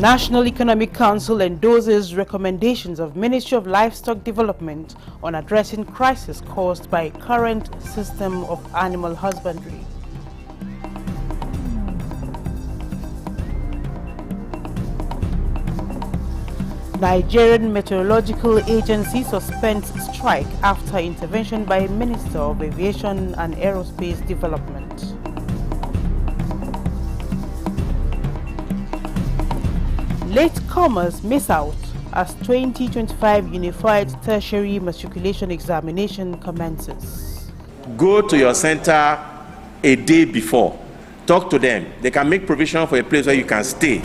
National Economic Council endorses recommendations of Ministry of Livestock Development on addressing crisis caused by current system of animal husbandry. Nigerian Meteorological Agency suspends strike after intervention by Minister of Aviation and Aerospace Development. Latecomers miss out as 2025 Unified Tertiary Matriculation Examination commences. Go to your center a day before. Talk to them. They can make provision for a place where you can stay.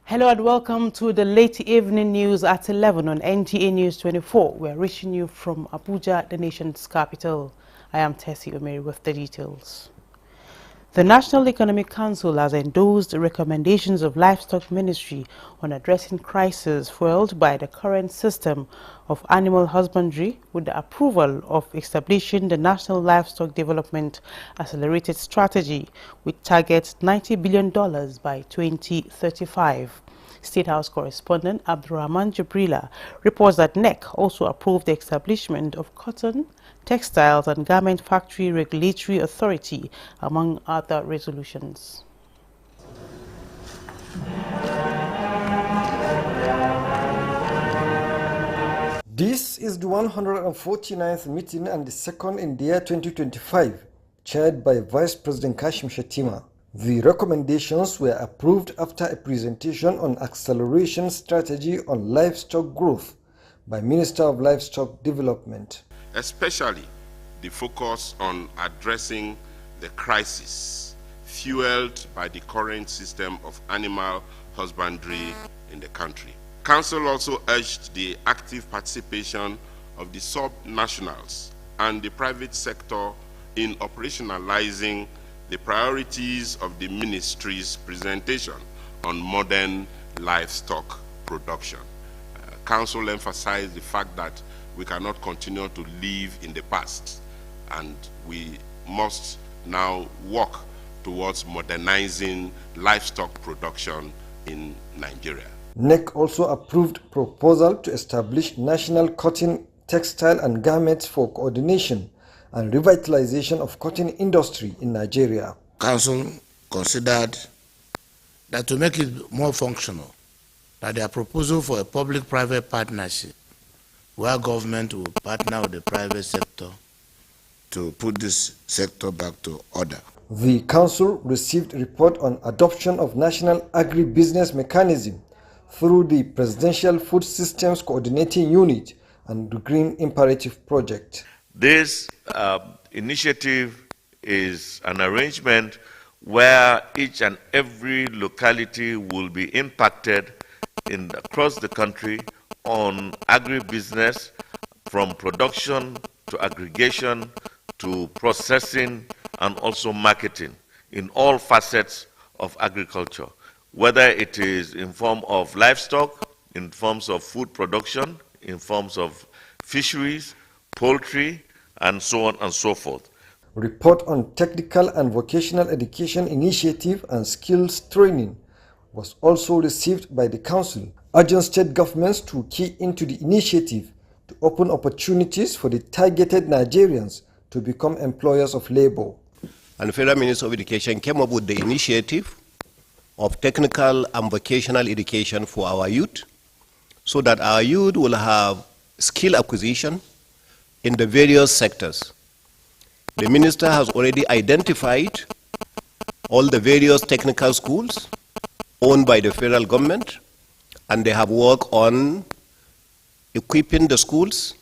Hello and welcome to the late evening news at 11 on NTA News 24. We're reaching you from Abuja, the nation's capital. I am Tessie Omeri with the details. The National Economic Council has endorsed the recommendations of Livestock Ministry on addressing crisis fueled by the current system of animal husbandry with the approval of establishing the National Livestock Development Accelerated Strategy with target $90 billion by 2035. State House correspondent Abdurrahman Jibrila reports that NEC also approved the establishment of Cotton, Textiles and Garment Factory Regulatory Authority, among other resolutions. This is the 149th meeting and the second in the year 2025, chaired by Vice President Kashim Shettima. The recommendations were approved after a presentation on acceleration strategy on livestock growth by Minister of Livestock Development. Especially the focus on addressing the crisis fueled by the current system of animal husbandry in the country. Council also urged the active participation of the sub-nationals and the private sector in operationalizing the priorities of the ministry's presentation on modern livestock production. Council emphasized the fact that we cannot continue to live in the past and we must now work towards modernizing livestock production in Nigeria. NEC also approved proposal to establish National Cotton, Textile and Garments for coordination and revitalization of cotton industry in Nigeria. Council considered that to make it more functional, that their proposal for a public-private partnership where government will partner with the private sector to put this sector back to order. The council received a report on adoption of National Agribusiness Mechanism through the Presidential Food Systems Coordinating Unit and the Green Imperative Project. This initiative is an arrangement where each and every locality will be impacted across the country on agribusiness, from production to aggregation to processing and also marketing in all facets of agriculture, whether it is in form of livestock, in forms of food production, in forms of fisheries, poultry, and so on and so forth. Report on Technical and Vocational Education Initiative and Skills Training was also received by the Council, urging state governments to key into the initiative to open opportunities for the targeted Nigerians to become employers of labor. And the Federal Minister of Education came up with the initiative of technical and vocational education for our youth, so that our youth will have skill acquisition in the various sectors. The Minister has already identified all the various technical schools owned by the federal government, and they have worked on equipping the schools,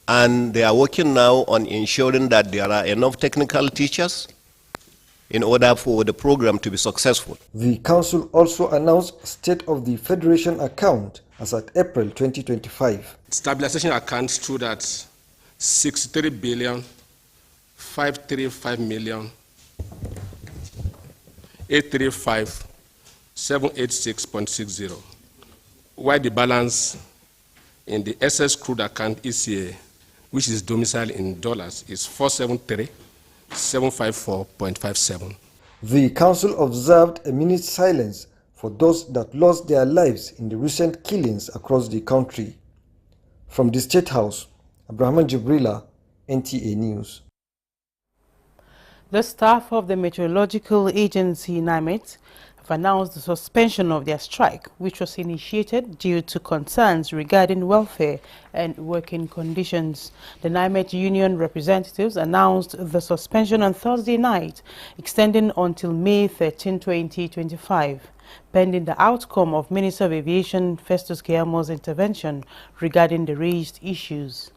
and they are working now on ensuring that there are enough technical teachers in order for the program to be successful. The Council also announced State of the Federation account as at April 2025. Stabilization account stood at 63,535,000,000 835,786.60, while the balance in the excess crude account ECA, which is domiciled in dollars, is 473,754.57. The council observed a minute's silence for those that lost their lives in the recent killings across the country. From the State House, Abraham Jibrila, NTA News. The staff of the Meteorological Agency, NIMET, have announced the suspension of their strike, which was initiated due to concerns regarding welfare and working conditions. The NIMET union representatives announced the suspension on Thursday night, extending until May 13, 2025, pending the outcome of Minister of Aviation Festus Keyamo intervention regarding the raised issues.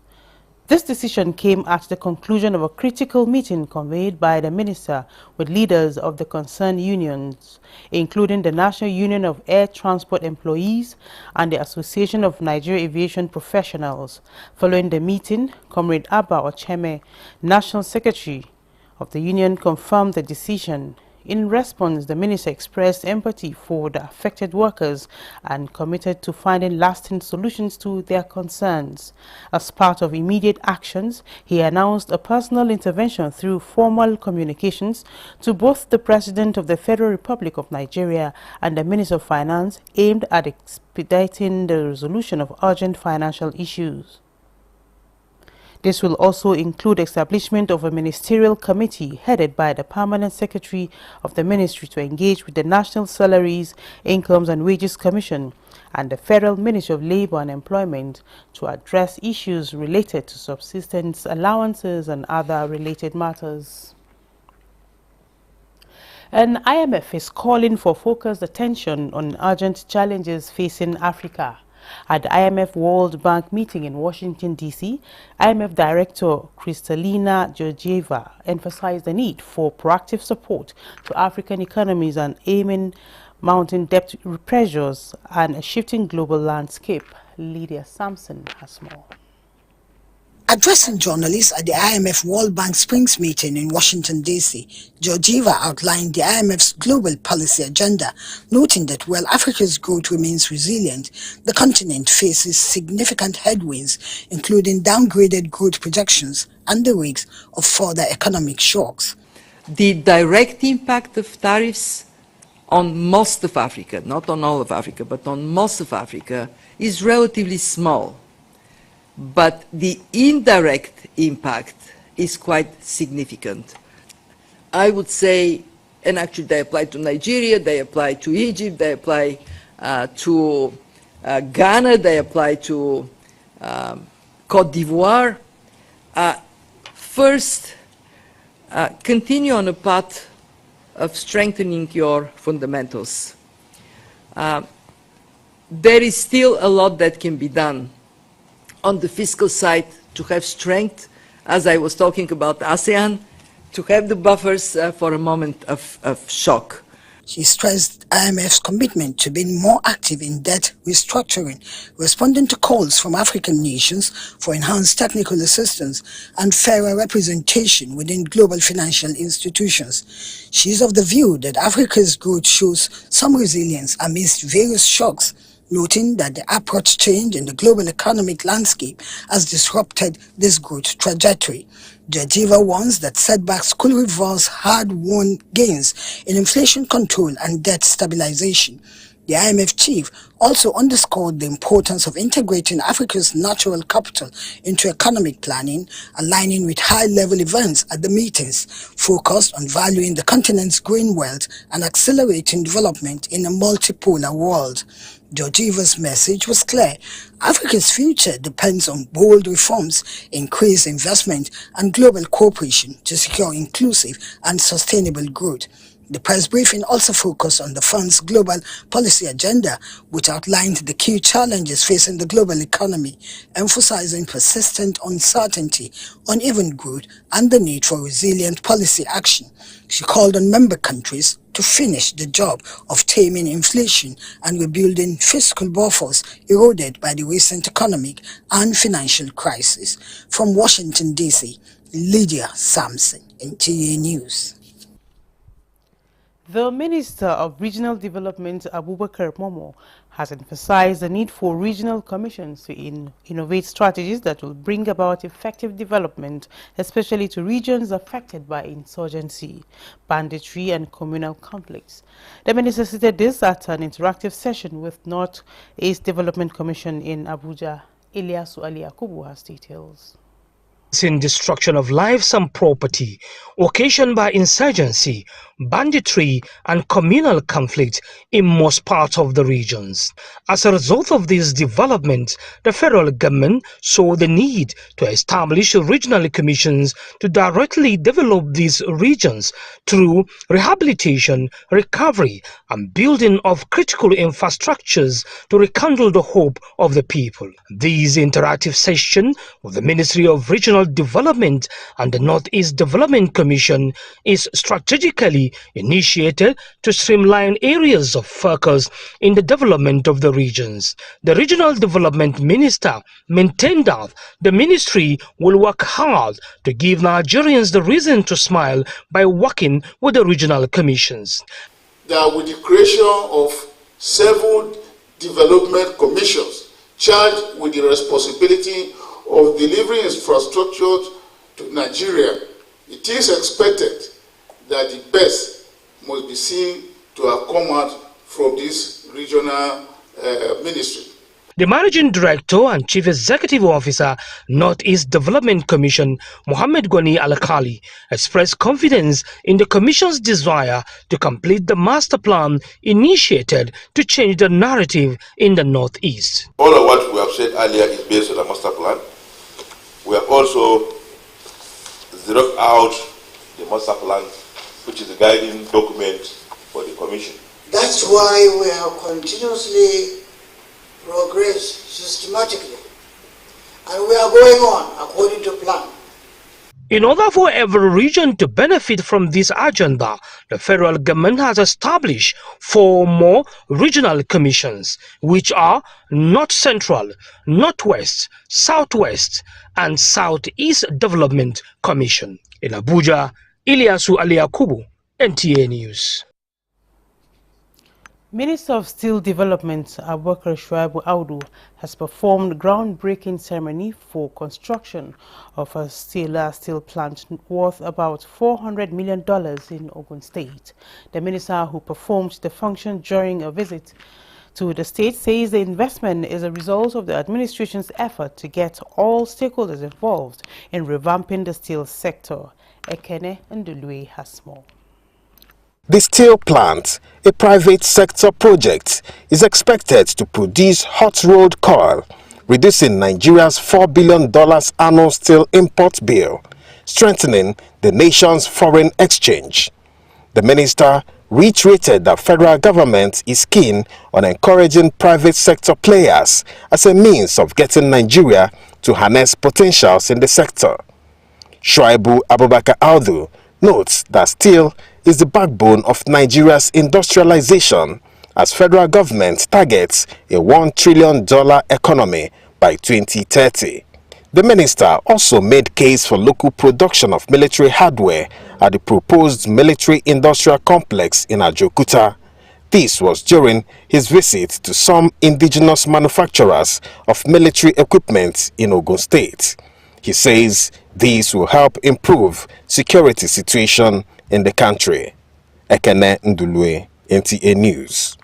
This decision came at the conclusion of a critical meeting convened by the minister with leaders of the concerned unions, including the National Union of Air Transport Employees and the Association of Nigeria Aviation Professionals. Following the meeting, Comrade Abba Ocheme, National Secretary of the union, confirmed the decision. In response, the minister expressed empathy for the affected workers and committed to finding lasting solutions to their concerns. As part of immediate actions, he announced a personal intervention through formal communications to both the President of the Federal Republic of Nigeria and the Minister of Finance, aimed at expediting the resolution of urgent financial issues. This will also include establishment of a ministerial committee headed by the Permanent Secretary of the Ministry to engage with the National Salaries, Incomes and Wages Commission and the Federal Ministry of Labour and Employment to address issues related to subsistence allowances and other related matters. And IMF is calling for focused attention on urgent challenges facing Africa. At the IMF World Bank meeting in Washington, D.C., IMF Director Kristalina Georgieva emphasized the need for proactive support to African economies and aiming mounting debt pressures and a shifting global landscape. Lydia Sampson has more. Addressing journalists at the IMF World Bank Springs meeting in Washington, D.C., Georgieva outlined the IMF's global policy agenda, noting that while Africa's growth remains resilient, the continent faces significant headwinds, including downgraded growth projections and the risks of further economic shocks. The direct impact of tariffs on most of Africa, not on all of Africa, but on most of Africa, is relatively small. But the indirect impact is quite significant. I would say, and actually they apply to Nigeria, they apply to Egypt, they apply to Ghana, they apply to Cote d'Ivoire. First, continue on a path of strengthening your fundamentals. There is still a lot that can be done on the fiscal side to have strength, as I was talking about ASEAN, to have the buffers for a moment of shock. She stressed IMF's commitment to being more active in debt restructuring, responding to calls from African nations for enhanced technical assistance and fairer representation within global financial institutions. She is of the view that Africa's growth shows some resilience amidst various shocks, noting that the abrupt change in the global economic landscape has disrupted this growth trajectory. Georgieva warns that setbacks could reverse hard-won gains in inflation control and debt stabilization. The IMF chief also underscored the importance of integrating Africa's natural capital into economic planning, aligning with high-level events at the meetings, focused on valuing the continent's green wealth and accelerating development in a multipolar world. Georgieva's message was clear. Africa's future depends on bold reforms, increased investment, and global cooperation to secure inclusive and sustainable growth. The press briefing also focused on the fund's global policy agenda, which outlined the key challenges facing the global economy, emphasizing persistent uncertainty, uneven growth, and the need for resilient policy action. She called on member countries to finish the job of taming inflation and rebuilding fiscal buffers eroded by the recent economic and financial crisis. From Washington, D.C., Lydia Sampson, NTA News. The Minister of Regional Development, Abubakar Momo, has emphasized the need for regional commissions to innovate strategies that will bring about effective development, especially to regions affected by insurgency, banditry, and communal conflicts. The minister stated this at an interactive session with North East Development Commission in Abuja. Ilyasu Ali Yakubu has details. In destruction of lives and property occasioned by insurgency, banditry and communal conflict in most parts of the regions. As a result of this development, the federal government saw the need to establish regional commissions to directly develop these regions through rehabilitation, recovery and building of critical infrastructures to rekindle the hope of the people. This interactive session with the Ministry of Regional Development and the Northeast Development Commission is strategically initiated to streamline areas of focus in the development of the regions. The Regional Development Minister maintained that the ministry will work hard to give Nigerians the reason to smile by working with the regional commissions. That with the creation of 7 development commissions charged with the responsibility of delivering infrastructure to Nigeria, it is expected that the best must be seen to have come out from this regional ministry. The Managing Director and Chief Executive Officer, Northeast Development Commission, Mohammed Gwani Al-Khali, expressed confidence in the Commission's desire to complete the master plan initiated to change the narrative in the Northeast. All of what we have said earlier is based on the master plan. We have also zeroed out the master plan, which is the guiding document for the Commission. That's why we have continuously progressed systematically, and we are going on according to plan. In order for every region to benefit from this agenda, the federal government has established 4 more regional commissions, which are North Central, Northwest, Southwest, and Southeast Development Commission. In Abuja, Ilyasu Ali Yakubu, NTA News. Minister of Steel Development, Abubakar Shuaibu Audu, has performed groundbreaking ceremony for construction of a steel plant worth about $400 million in Ogun State. The minister, who performed the function during a visit to the state, says the investment is a result of the administration's effort to get all stakeholders involved in revamping the steel sector. Ekene Ndulue has more. The steel plant, a private sector project, is expected to produce hot-rolled coil, reducing Nigeria's $4 billion annual steel import bill, strengthening the nation's foreign exchange. The minister reiterated that federal government is keen on encouraging private sector players as a means of getting Nigeria to harness potentials in the sector. Shuaibu Abubakar Audu notes that steel is the backbone of Nigeria's industrialization as federal government targets a $1 trillion economy by 2030. The minister also made case for local production of military hardware at the proposed military industrial complex in Ajokuta. This was during his visit to some indigenous manufacturers of military equipment in Ogun State. He says these will help improve security situation in the country. Ekene Ndulue, NTA News.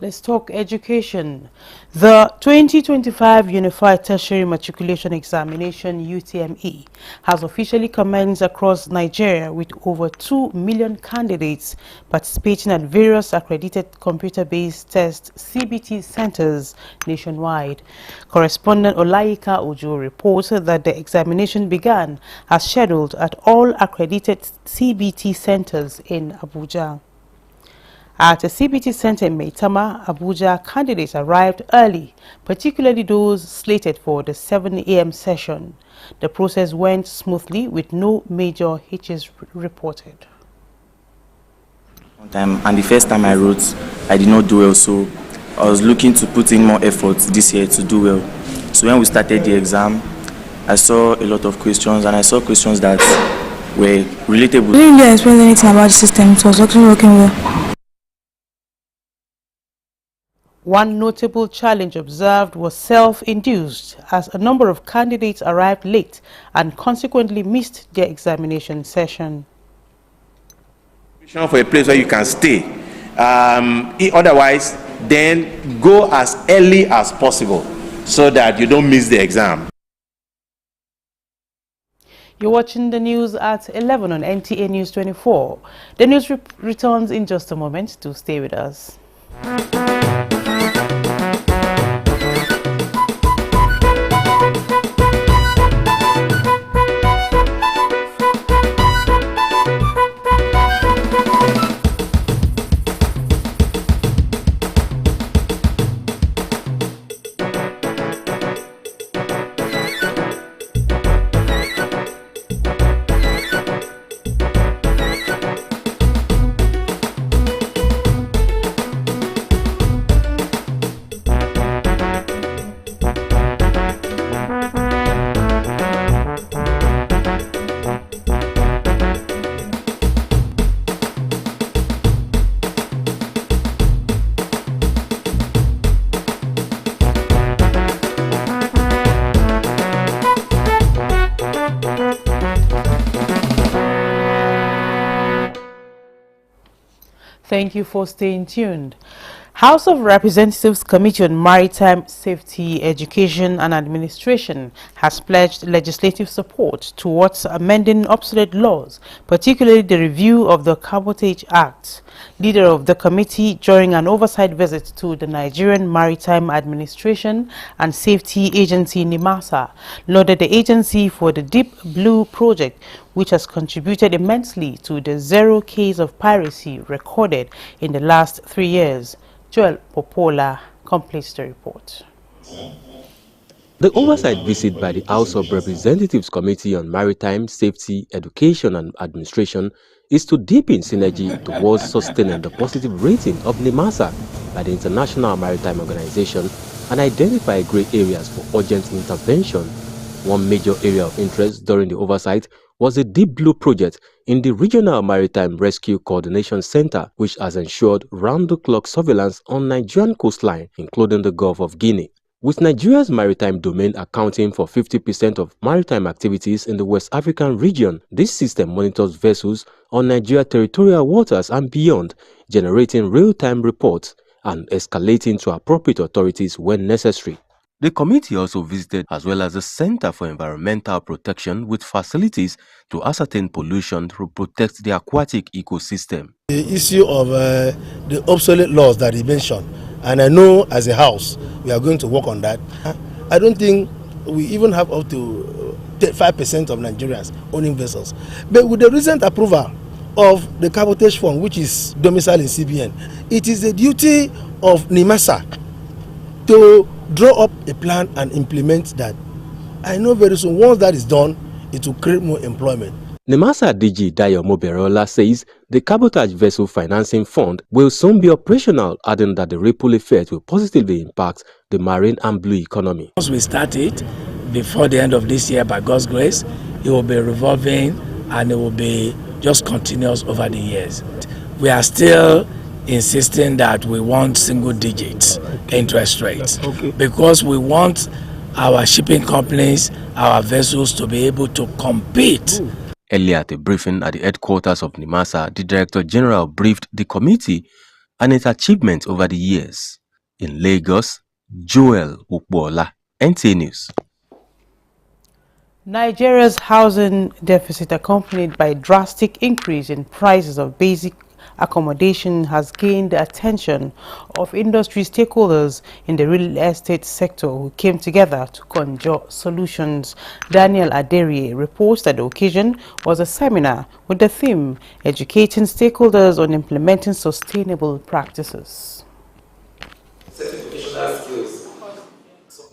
Let's talk education. The 2025 Unified Tertiary Matriculation Examination (UTME) has officially commenced across Nigeria, with over 2 million candidates participating at various accredited computer-based test (CBT) centers nationwide. Correspondent Olayika Ojo reports that the examination began as scheduled at all accredited CBT centers in Abuja. At a CBT center in Maitama, Abuja, candidates arrived early, particularly those slated for the 7 a.m. session. The process went smoothly with no major hitches reported. And the first time I wrote, I did not do well, so I was looking to put in more effort this year to do well. So when we started the exam, I saw a lot of questions, and I saw questions that were relatable. I didn't really explain anything about the system. It was actually working well. One notable challenge observed was self-induced, as a number of candidates arrived late and consequently missed their examination session. For a place where you can stay. Otherwise, then go as early as possible so that you don't miss the exam. You're watching the news at 11 on NTA News 24. The news returns in just a moment. Do stay with us. Thank you for staying tuned. House of Representatives Committee on Maritime Safety, Education and Administration has pledged legislative support towards amending obsolete laws, particularly the review of the Cabotage Act. Leader of the committee, during an oversight visit to the Nigerian Maritime Administration and Safety Agency NIMASA, lauded the agency for the Deep Blue project, which has contributed immensely to the 0 case of piracy recorded in the last 3 years. Joel Popola completes the report. The oversight visit by the House of Representatives Committee on Maritime Safety, Education and Administration is to deepen synergy towards sustaining the positive rating of NIMASA by the International Maritime Organization and identify grey areas for urgent intervention. One major area of interest during the oversight was the Deep Blue project in the Regional Maritime Rescue Coordination Center, which has ensured round-the-clock surveillance on Nigerian coastline, including the Gulf of Guinea. With Nigeria's maritime domain accounting for 50% of maritime activities in the West African region, this system monitors vessels on Nigeria's territorial waters and beyond, generating real-time reports and escalating to appropriate authorities when necessary. The committee also visited as well as the Center for Environmental Protection with facilities to ascertain pollution to protect the aquatic ecosystem. The issue of the obsolete laws that he mentioned, and I know as a house we are going to work on that. I don't think we even have up to 5% of Nigerians owning vessels. But with the recent approval of the Cabotage Fund, which is domiciled in CBN, it is the duty of NIMASA to draw up a plan and implement that. I know very soon, once that is done, it will create more employment. NIMASA DG Dayo Moberola says the Cabotage Vessel Financing Fund will soon be operational, adding that the ripple effect will positively impact the marine and blue economy. Once we start it, before the end of this year, by God's grace, it will be revolving and it will be just continuous over the years. We are still insisting that we want single digits interest rates because we want our shipping companies, our vessels to be able to compete. Earlier at a briefing at the headquarters of NIMASA, the Director General briefed the committee and its achievements over the years. In Lagos, Joel Ukbola, NTA News. Nigeria's housing deficit, accompanied by a drastic increase in prices of basic accommodation, has gained the attention of industry stakeholders in the real estate sector who came together to conjure solutions. Daniel Aderie reports that the occasion was a seminar with the theme Educating Stakeholders on Implementing Sustainable Practices.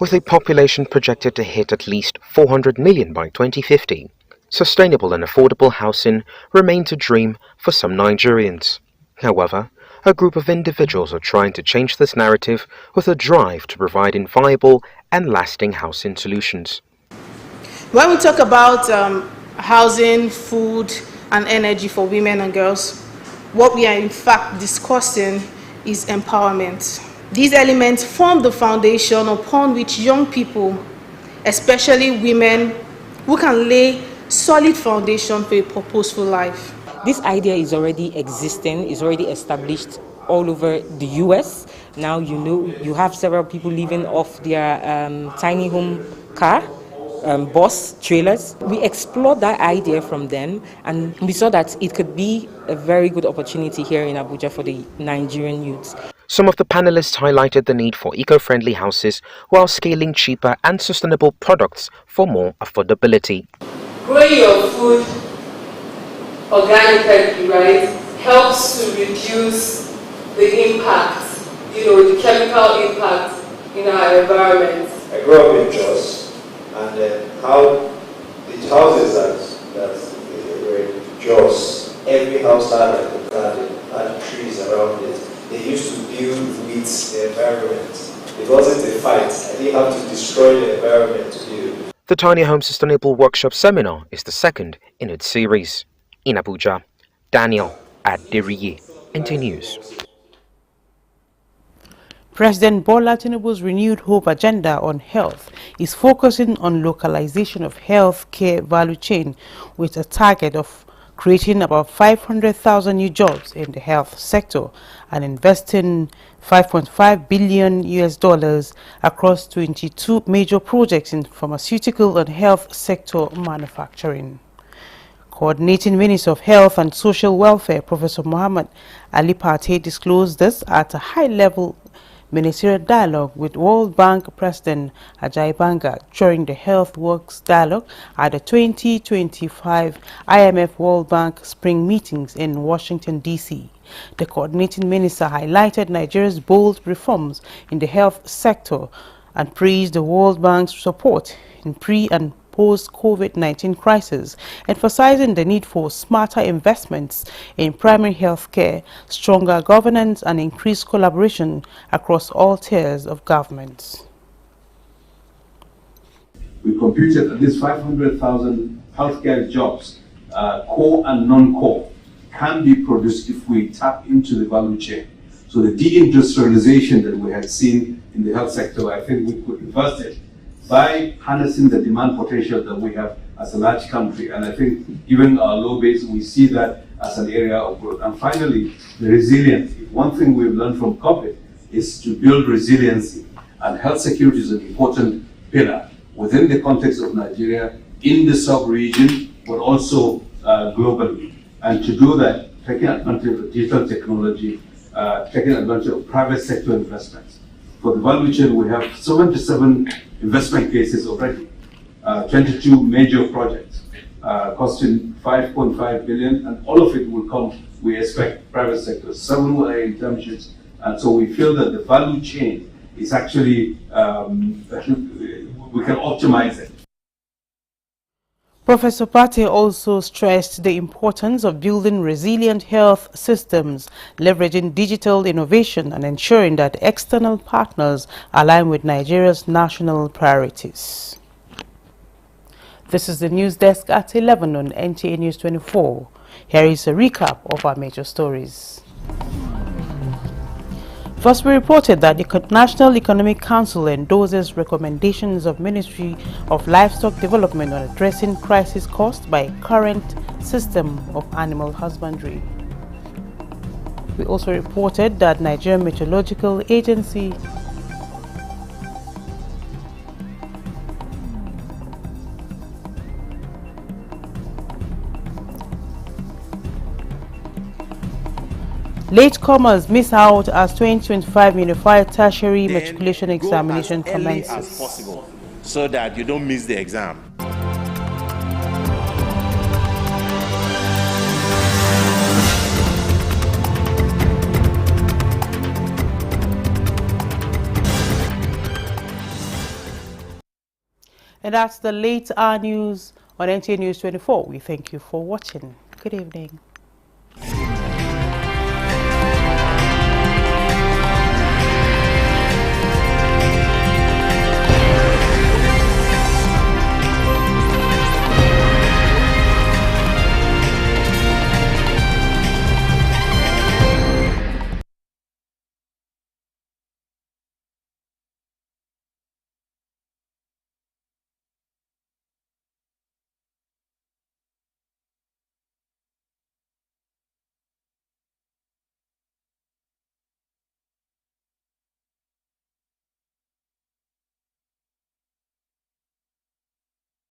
With a population projected to hit at least 400 million by 2050, sustainable and affordable housing remains a dream for some Nigerians. However, a group of individuals are trying to change this narrative with a drive to provide viable and lasting housing solutions. When we talk about housing, food, and energy for women and girls. What we are in fact discussing is empowerment. These elements form the foundation upon which young people, especially women, who can lay solid foundation for a purposeful life. This idea is already existing, is already established all over the US. Now you have several people living off their tiny home car, bus, trailers. We explored that idea from them, and we saw that it could be a very good opportunity here in Abuja for the Nigerian youths. Some of the panelists highlighted the need for eco-friendly houses while scaling cheaper and sustainable products for more affordability. Growing your food organically, right, helps to reduce the impact, the chemical impact in our environment. I grew up in Jos, and how the houses that were in Jos, every house had a garden, had trees around it. They used to build with the environment. It wasn't a fight. I didn't have to destroy the environment to build. The Tiny Home Sustainable Workshop Seminar is the second in its series. In Abuja, Daniel Aderiye, NT News. President Bola Tinubu's renewed hope agenda on health is focusing on localization of health care value chain with a target of creating about 500,000 new jobs in the health sector and investing $5.5 billion across 22 major projects in pharmaceutical and health sector manufacturing. Coordinating Minister of Health and Social Welfare, Professor Muhammad Ali Pate, disclosed this at a high-level ministerial dialogue with World Bank President Ajay Banga during the Health Works Dialogue at the 2025 IMF World Bank Spring Meetings in Washington, D.C. The coordinating minister highlighted Nigeria's bold reforms in the health sector and praised the World Bank's support in pre- and post-COVID-19 crisis, emphasizing the need for smarter investments in primary health care, stronger governance, and increased collaboration across all tiers of government. We computed at least 500,000 healthcare jobs, core and non-core, can be produced if we tap into the value chain. So the deindustrialization that we had seen in the health sector, I think we could reverse it by harnessing the demand potential that we have as a large country. And I think given our low base, we see that as an area of growth. And finally, the resilience. One thing we've learned from COVID is to build resiliency. And health security is an important pillar within the context of Nigeria, in the sub-region, but also globally. And to do that, taking advantage of digital technology, taking advantage of private sector investments. For the value chain, we have 77 investment cases already, 22 major projects costing $5.5 billion, and all of it will come, we expect, private sector. 7 will in terms, and so we feel that the value chain is actually, we can optimize it. Professor Pate also stressed the importance of building resilient health systems, leveraging digital innovation and ensuring that external partners align with Nigeria's national priorities. This is the news desk at 11 on NTA News 24. Here is a recap of our major stories. First, we reported that the National Economic Council endorses recommendations of Ministry of Livestock Development on addressing crisis caused by current system of animal husbandry. We also reported that Nigerian Meteorological Agency latecomers miss out as 2025 Unified Tertiary Matriculation Examination commences. As possible, so that you don't miss the exam. And that's the late hour news on NTA News 24. We thank you for watching. Good evening.